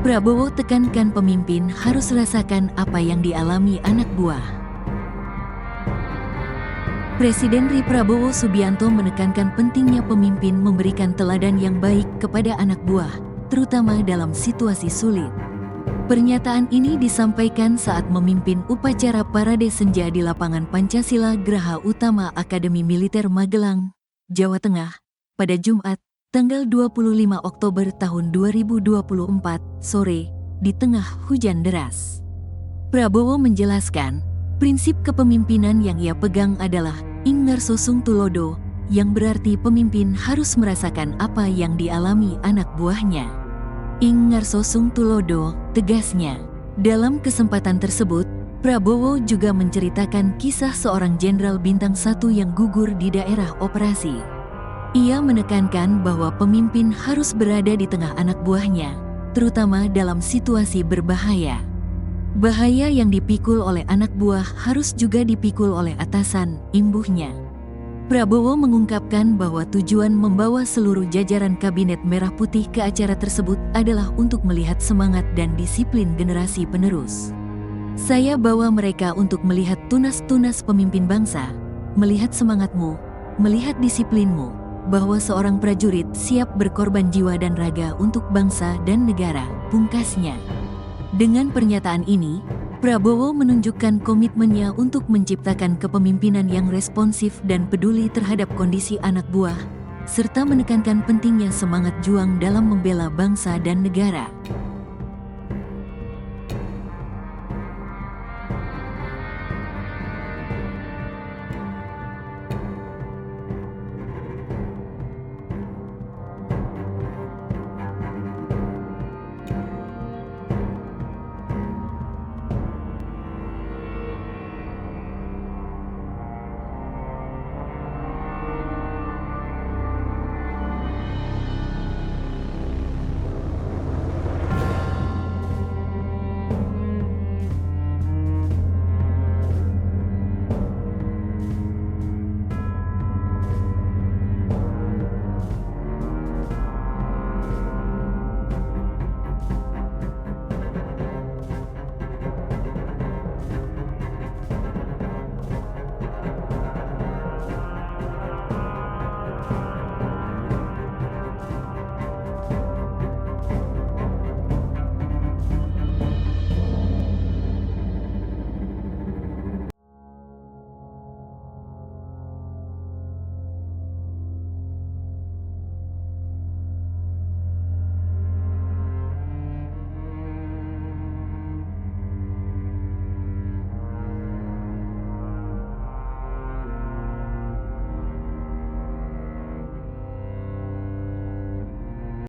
Prabowo tekankan pemimpin harus rasakan apa yang dialami anak buah. Presiden RI Prabowo Subianto menekankan pentingnya pemimpin memberikan teladan yang baik kepada anak buah, terutama dalam situasi sulit. Pernyataan ini disampaikan saat memimpin upacara Parade Senja di lapangan Pancasila Geraha Utama Akademi Militer Magelang, Jawa Tengah, pada Jumat, tanggal 25 Oktober tahun 2024, sore, di tengah hujan deras. Prabowo menjelaskan, prinsip kepemimpinan yang ia pegang adalah Ingarso Sung Tulodo, yang berarti pemimpin harus merasakan apa yang dialami anak buahnya. Ingarso Sung Tulodo, tegasnya. Dalam kesempatan tersebut, Prabowo juga menceritakan kisah seorang jenderal bintang 1 yang gugur di daerah operasi. Ia menekankan bahwa pemimpin harus berada di tengah anak buahnya, terutama dalam situasi berbahaya. Bahaya yang dipikul oleh anak buah harus juga dipikul oleh atasan, imbuhnya. Prabowo mengungkapkan bahwa tujuan membawa seluruh jajaran Kabinet Merah Putih ke acara tersebut adalah untuk melihat semangat dan disiplin generasi penerus. Saya bawa mereka untuk melihat tunas-tunas pemimpin bangsa, melihat semangatmu, melihat disiplinmu, bahwa seorang prajurit siap berkorban jiwa dan raga untuk bangsa dan negara, pungkasnya. Dengan pernyataan ini, Prabowo menunjukkan komitmennya untuk menciptakan kepemimpinan yang responsif dan peduli terhadap kondisi anak buah, serta menekankan pentingnya semangat juang dalam membela bangsa dan negara.